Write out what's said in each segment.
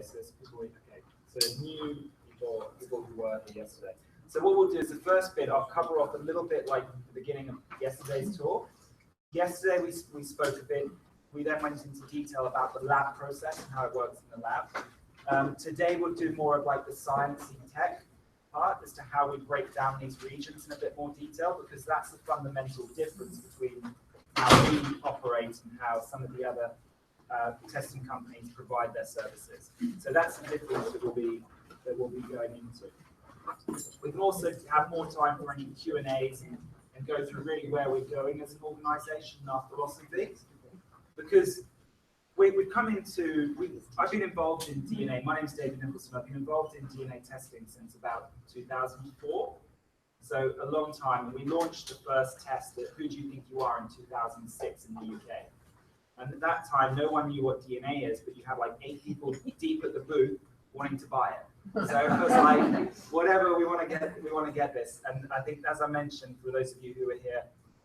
So new people who were here yesterday. So what we'll do is the first bit, I'll cover off a little bit like the beginning of yesterday's talk. Yesterday we spoke a bit, we then went into detail about the lab process and how it works in the lab. Today we'll do more of like the sciencey tech part as to how we break down these regions in a bit more detail, because that's the fundamental difference between how we operate and how some of the other testing companies provide their services. So that's the difference that we'll be going into. We can also have more time for any Q&As and go through really where we're going as an organization and our philosophy. Because we've come into, I've been involved in DNA. My name's David Nicholson. I've been involved in DNA testing since about 2004. So a long time. And we launched the first test at Who Do You Think You Are in 2006 in the UK. And at that time, no one knew what DNA is, but you had like 8 people deep at the booth wanting to buy it. So it was like, whatever, we want to get this. And I think, as I mentioned, for those of you who were here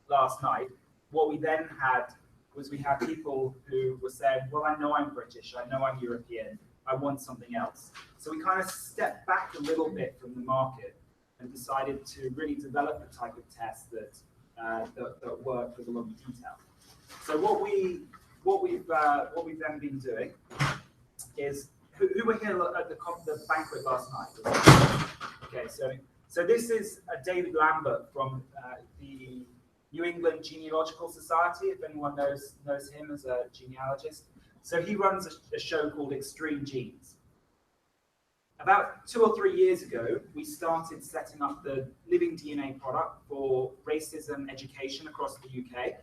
last night, what we then had was we had people who were saying, well, I know I'm British, I know I'm European, I want something else. So we kind of stepped back a little bit from the market and decided to really develop a type of test that worked with a lot of detail. So what we've then been doing is, who were here at the banquet last night? Okay, so this is David Lambert from the New England Genealogical Society, if anyone knows him as a genealogist. So he runs a show called Extreme Genes. About 2 or 3 years ago, we started setting up the Living DNA product for racism education across the UK.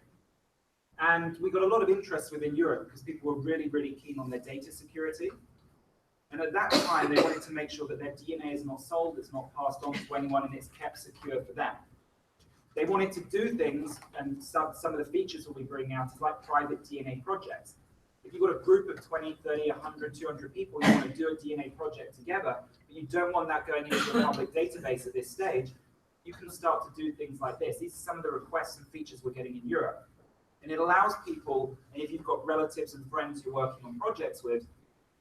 And we got a lot of interest within Europe because people were really, really keen on their data security. And at that time, they wanted to make sure that their DNA is not sold, it's not passed on to anyone, and it's kept secure for them. They wanted to do things, and some of the features we'll be bringing out is like private DNA projects. If you've got a group of 20, 30, 100, 200 people, you want to do a DNA project together, but you don't want that going into a public database at this stage, you can start to do things like this. These are some of the requests and features we're getting in Europe. And it allows people, and if you've got relatives and friends you're working on projects with,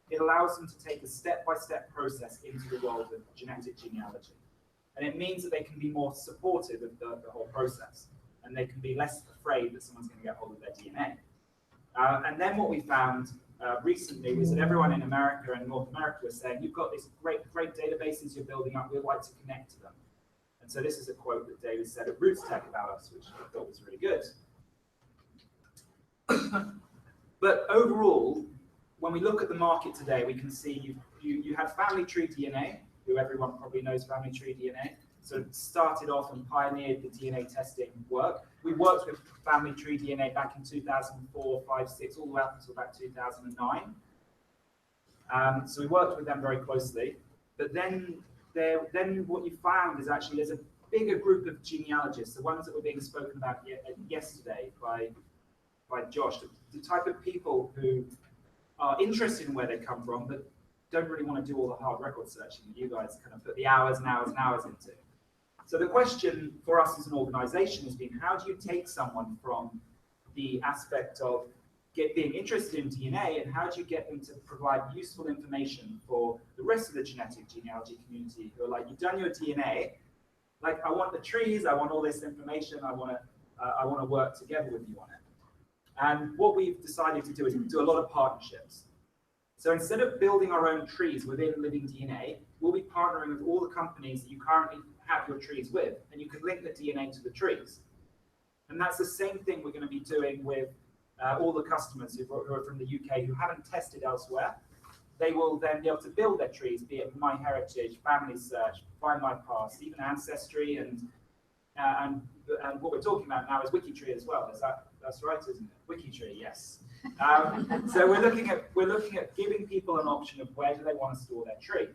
it allows them to take a step-by-step process into the world of genetic genealogy. And it means that they can be more supportive of the whole process, and they can be less afraid that someone's going to get hold of their DNA. And then what we found recently was that everyone in America and North America was saying, you've got these great databases you're building up, we'd like to connect to them. And so this is a quote that David said at Roots Tech about us, which I thought was really good. But overall, when we look at the market today, we can see you have family tree DNA, who everyone probably knows family tree DNA. So started off and pioneered the DNA testing work. We worked with family tree DNA back in 2004, 5, 6, all the way up until about 2009. So we worked with them very closely. But then what you found is actually there's a bigger group of genealogists, the ones that were being spoken about yesterday by Josh, the type of people who are interested in where they come from, but don't really want to do all the hard record searching that you guys kind of put the hours and hours and hours into. So the question for us as an organization has been, how do you take someone from the aspect of being interested in DNA, and how do you get them to provide useful information for the rest of the genetic genealogy community who are like, you've done your DNA, like I want the trees, I want all this information, I want to work together with you on it. And what we've decided to do is do a lot of partnerships. So instead of building our own trees within Living DNA, we'll be partnering with all the companies that you currently have your trees with, and you can link the DNA to the trees. And that's the same thing we're going to be doing with all the customers who are from the UK who haven't tested elsewhere. They will then be able to build their trees, be it MyHeritage, Family Search, Find My Past, even Ancestry, and what we're talking about now is WikiTree as well. That's right, isn't it? WikiTree, yes. So we're looking at giving people an option of where do they want to store their tree.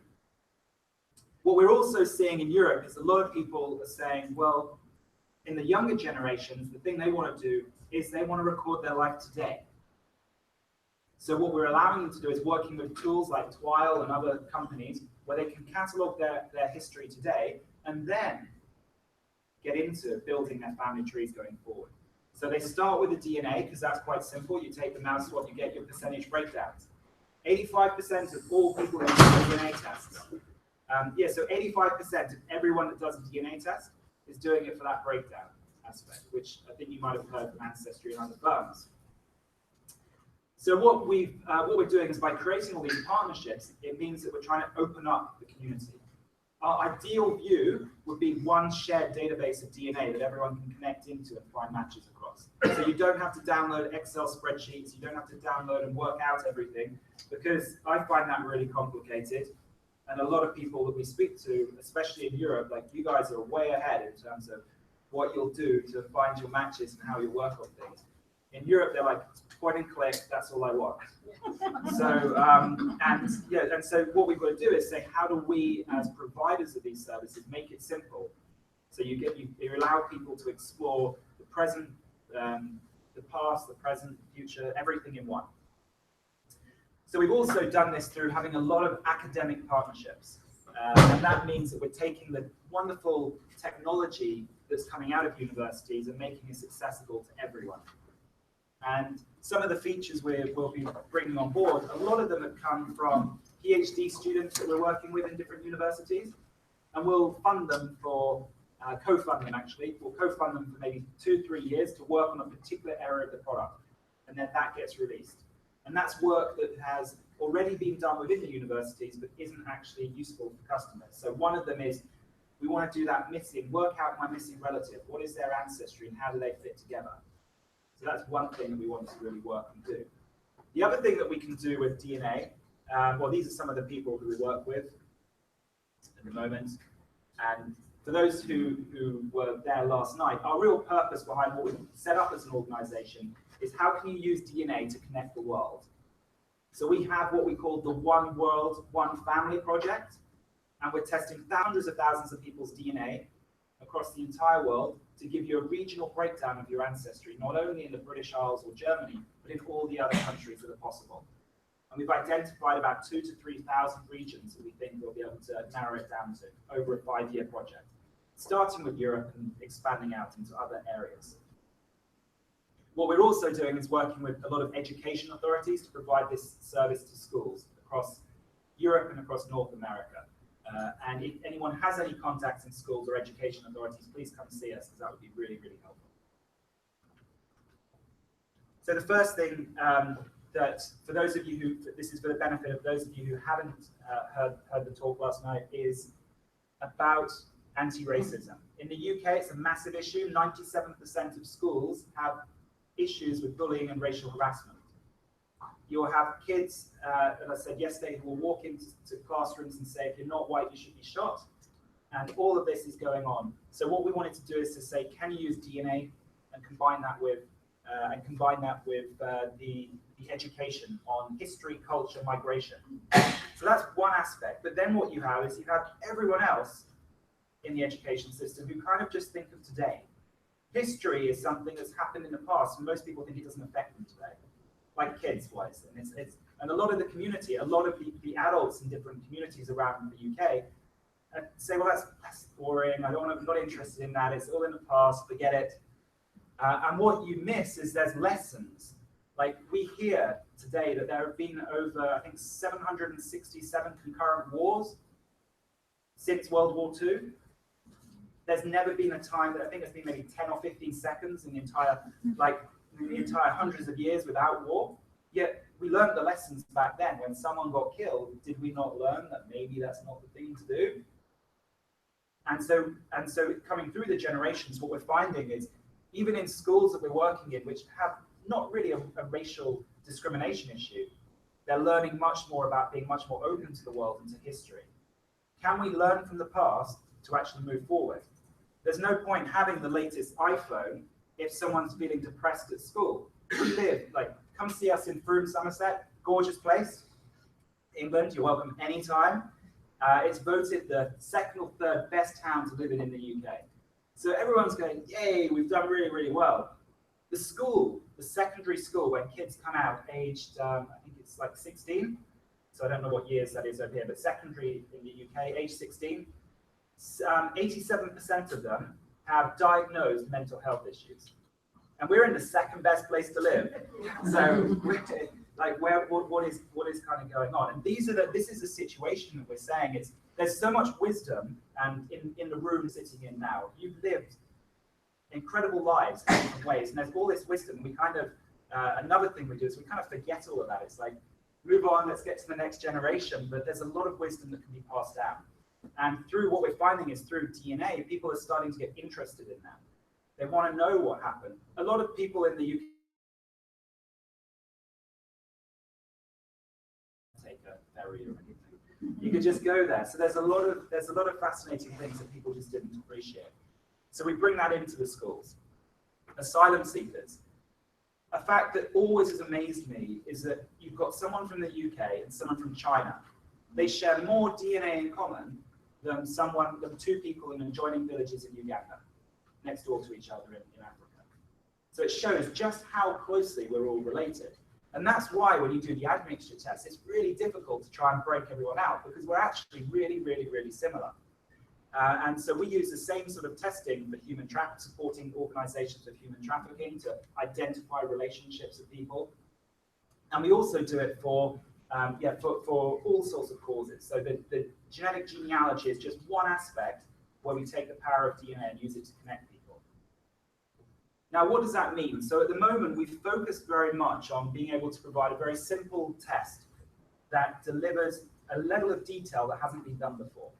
What we're also seeing in Europe is a lot of people are saying, well, in the younger generations, the thing they want to do is they want to record their life today. So what we're allowing them to do is working with tools like Twile and other companies where they can catalog their history today and then get into building their family trees going forward. So they start with the DNA because that's quite simple. You take the mouse swab, you get your percentage breakdowns. 85% of all people who do DNA tests. So 85% of everyone that does a DNA test is doing it for that breakdown aspect, which I think you might have heard from Ancestry and other firms. So what we're doing is by creating all these partnerships, it means that we're trying to open up the community. Our ideal view would be one shared database of DNA that everyone can connect into and find matches across. So you don't have to download Excel spreadsheets, you don't have to download and work out everything, because I find that really complicated. And a lot of people that we speak to, especially in Europe, like you guys are way ahead in terms of what you'll do to find your matches and how you work on things. In Europe, they're like, point and click, that's all I want. So, and so what we've got to do is say, how do we, as providers of these services, make it simple? So you allow people to explore the present, the past, the present, the future, everything in one. So we've also done this through having a lot of academic partnerships. And that means that we're taking the wonderful technology that's coming out of universities and making it accessible to everyone. And some of the features we'll be bringing on board, a lot of them have come from PhD students that we're working with in different universities. And we'll fund them for, co-fund them actually, we'll co-fund them for maybe 2-3 years to work on a particular area of the product. And then that gets released. And that's work that has already been done within the universities, but isn't actually useful for customers. So one of them is, we want to do that work out my missing relative. What is their ancestry and how do they fit together? So that's one thing that we want to really work and do. The other thing that we can do with DNA, well, these are some of the people who we work with at the moment. And for those who were there last night, our real purpose behind what we set up as an organization is how can you use DNA to connect the world? So we have what we call the One World, One Family project, and we're testing hundreds of thousands of people's DNA across the entire world to give you a regional breakdown of your ancestry, not only in the British Isles or Germany, but in all the other countries that are possible. And we've identified about 2,000 to 3,000 regions that we think we'll be able to narrow it down to over a 5-year project, starting with Europe and expanding out into other areas. What we're also doing is working with a lot of education authorities to provide this service to schools across Europe and across North America. And if anyone has any contacts in schools or education authorities, please come see us, because that would be really, really helpful. So the first thing that, for those of you who, this is for the benefit of those of you who haven't heard the talk last night, is about anti-racism. In the UK, it's a massive issue. 97% of schools have issues with bullying and racial harassment. You'll have kids, as I said yesterday, who will walk into classrooms and say, if you're not white, you should be shot. And all of this is going on. So what we wanted to do is to say, can you use DNA and combine that with the education on history, culture, migration. So that's one aspect. But then what you have is you have everyone else in the education system who kind of just think of today. History is something that's happened in the past, and most people think it doesn't affect them today. Like kids-wise, and a lot of the community, a lot of the adults in different communities around the UK say, well, that's boring. I'm not interested in that. It's all in the past. Forget it. And what you miss is there's lessons. Like we hear today that there have been over, I think, 767 concurrent wars since World War II. There's never been a time that I think there's been maybe 10 or 15 seconds in the entire, hundreds of years without war. Yet we learned the lessons back then. When someone got killed, did we not learn that maybe that's not the thing to do? And so coming through the generations, what we're finding is even in schools that we're working in, which have not really a racial discrimination issue, they're learning much more about being much more open to the world and to history. Can we learn from the past to actually move forward? There's no point having the latest iPhone if someone's feeling depressed at school. We live, come see us in Frome, Somerset, gorgeous place. England, you're welcome anytime. It's voted the 2nd or 3rd best town to live in the UK. So everyone's going, yay, we've done really, really well. The school, the secondary school, when kids come out aged, I think it's 16. So I don't know what years that is over here, but secondary in the UK, age 16, 87% of them have diagnosed mental health issues. And we're in the 2nd best place to live. So Like what is kind of going on? And this is a situation that we're saying is there's so much wisdom, and in the room sitting in now, you've lived incredible lives in different ways, and there's all this wisdom. We kind of another thing we do is we kind of forget all of that. It's like, move on, let's get to the next generation. But there's a lot of wisdom that can be passed down. And through what we're finding is through DNA, people are starting to get interested in that. They want to know what happened. A lot of people in the UK take a ferry or anything. You could just go there. So there's a lot of fascinating things that people just didn't appreciate. So we bring that into the schools. Asylum seekers. A fact that always has amazed me is that you've got someone from the UK and someone from China. They share more DNA in common than two people in adjoining villages in Uganda, next door to each other in Africa. So it shows just how closely we're all related. And that's why when you do the admixture test, it's really difficult to try and break everyone out, because we're actually really, really, really similar. And so we use the same sort of testing for supporting organizations of human trafficking to identify relationships of people. And we also do it for all sorts of causes. So the genetic genealogy is just one aspect where we take the power of DNA and use it to connect people. Now, what does that mean? So at the moment, we've focused very much on being able to provide a very simple test that delivers a level of detail that hasn't been done before.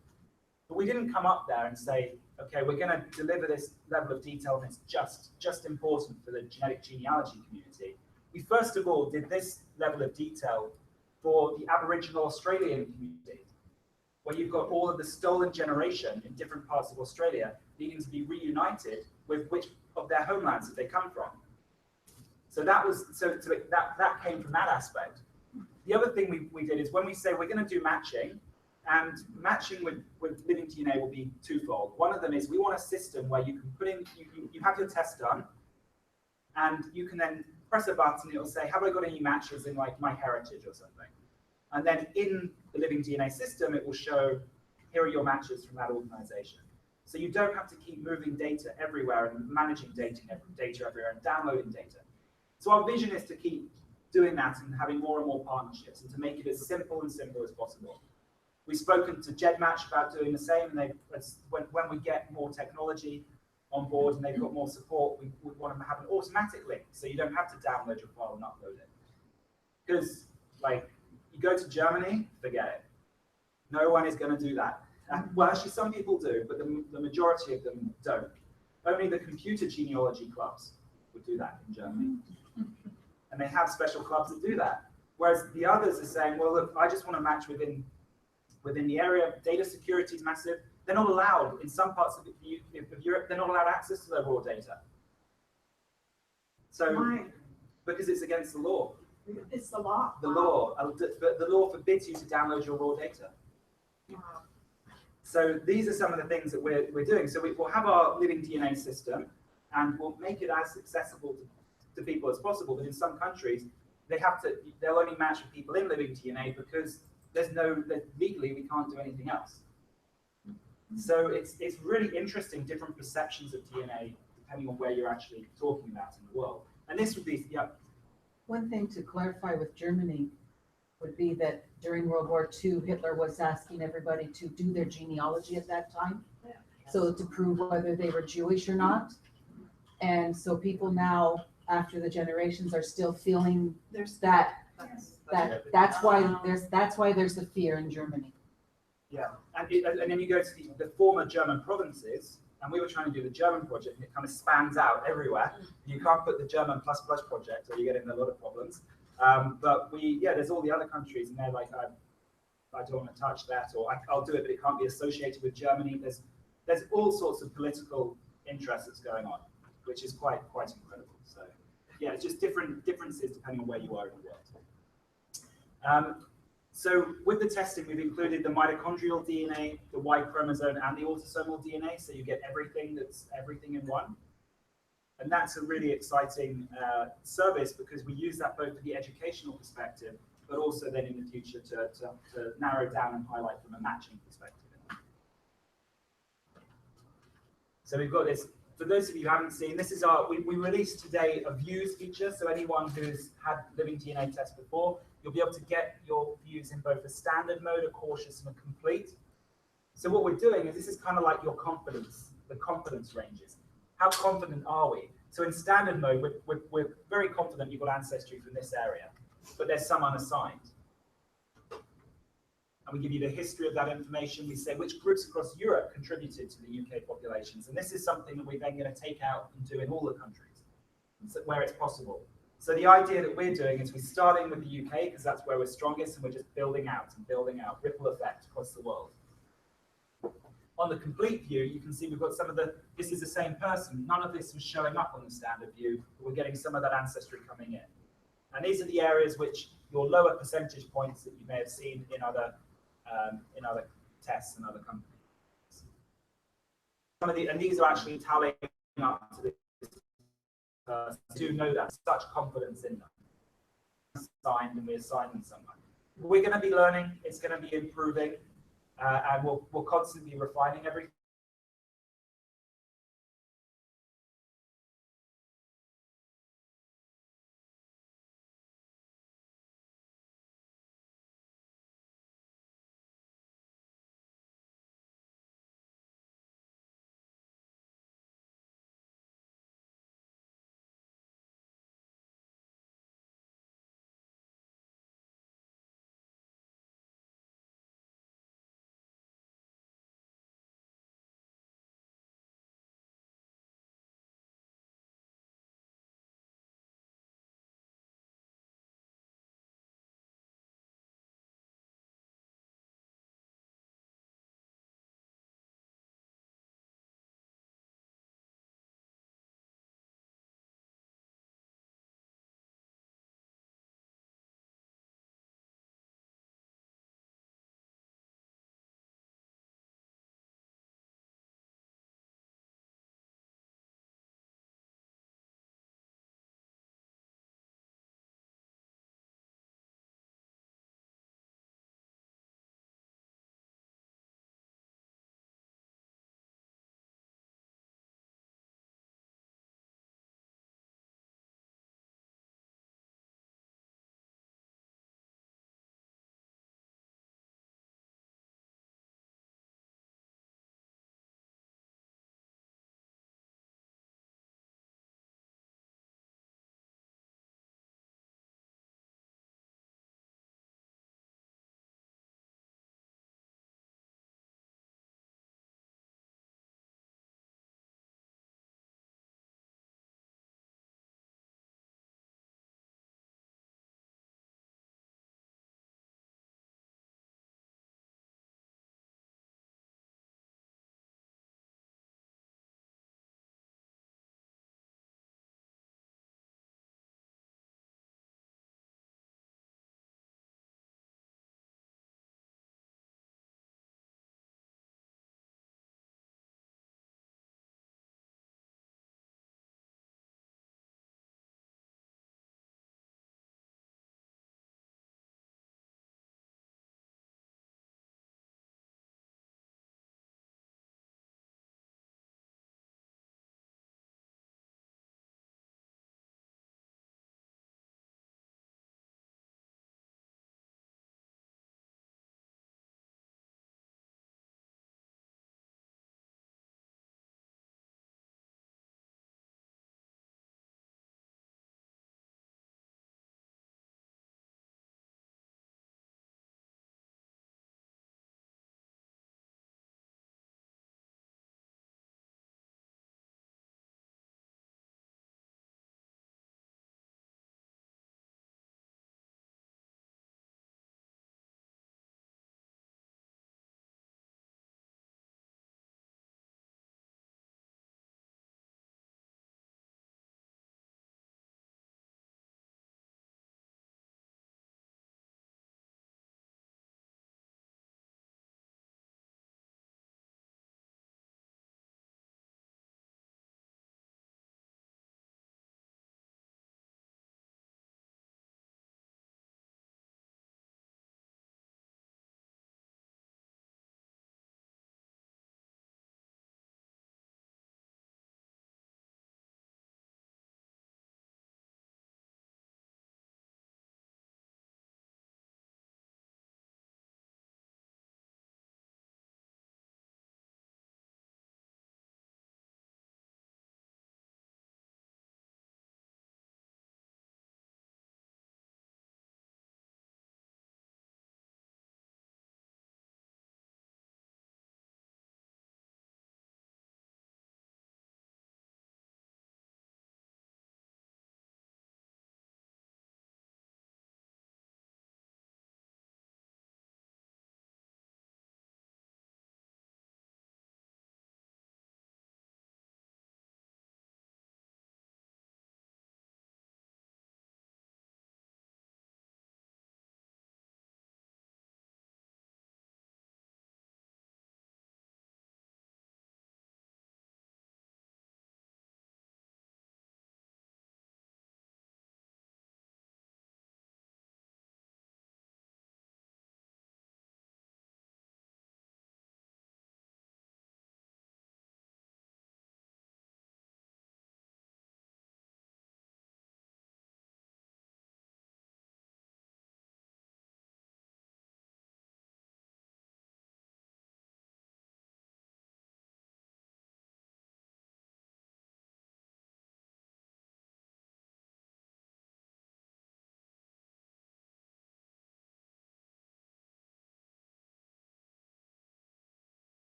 But we didn't come up there and say, okay, we're going to deliver this level of detail and it's just important for the genetic genealogy community. We first of all did this level of detail for the Aboriginal Australian community, where you've got all of the stolen generation in different parts of Australia needing to be reunited with which of their homelands that they come from. So that came from that aspect. The other thing we did is when we say we're going to do matching, and matching with living DNA will be twofold. One of them is we want a system where you can put in, you have your test done, and you can then press a button, it'll say, have I got any matches in like my heritage or something? And then in the living DNA system, it will show, here are your matches from that organization. So you don't have to keep moving data everywhere and managing data everywhere and downloading data. So our vision is to keep doing that and having more and more partnerships and to make it as simple as possible. We've spoken to GEDmatch about doing the same, and when we get more technology on board and they've got more support, we want to have an automatic link, so you don't have to download your file and upload it. Because, like, you go to Germany, forget it. No one is going to do that. Well, actually, some people do, but the majority of them don't. Only the computer genealogy clubs would do that in Germany. And they have special clubs that do that. Whereas the others are saying, well, look, I just want to match within the area. Data security is massive. They're not allowed, in some parts of Europe, they're not allowed access to their raw data. So, why? Because it's against the law. It's the law. The law. The law forbids you to download your raw data. Wow. So these are some of the things that we're doing. So we'll have our living DNA system, and we'll make it as accessible to people as possible. But in some countries, they'll only match with people in living DNA because legally we can't do anything else. So it's really interesting, different perceptions of DNA depending on where you're actually talking about in the world. And this would be, yeah. One thing to clarify with Germany would be that during World War II, Hitler was asking everybody to do their genealogy at that time, so to prove whether they were Jewish or not. And so people now, after the generations, are still feeling that's why there's the fear in Germany. Yeah, and then you go to the former German provinces, and we were trying to do the German project, and it kind of spans out everywhere. You can't put the German ++ project, or you get in a lot of problems. But there's all the other countries, and they're like, I don't want to touch that, or I'll do it, but it can't be associated with Germany. There's all sorts of political interests that's going on, which is quite incredible. So yeah, it's just differences depending on where you are in the world. So with the testing, we've included the mitochondrial DNA, the Y chromosome, and the autosomal DNA, so you get everything in one. And that's a really exciting service because we use that both for the educational perspective, but also then in the future to narrow down and highlight from a matching perspective. So we've got this for those of you who haven't seen, this is we released today a views feature. So anyone who's had living DNA test before, you'll be able to get your views in both a standard mode, a cautious, and a complete. So what we're doing is this is kind of like your confidence, the confidence ranges. How confident are we? So in standard mode, we're very confident you've got ancestry from this area, but there's some unassigned. And we give you the history of that information. We say which groups across Europe contributed to the UK populations. And this is something that we're then going to take out and do in all the countries where it's possible. So the idea that we're doing is we're starting with the UK because that's where we're strongest, and we're just building out and building out, ripple effect across the world. On the complete view, you can see we've got some of this is the same person. None of this was showing up on the standard view, but we're getting some of that ancestry coming in. And these are the areas which your lower percentage points that you may have seen in other tests and other companies. And these are actually tallying up to this. Do know that, such confidence in them. Assigned, and we assign them someone. We're going to be learning. It's going to be improving, and we'll constantly be refining everything.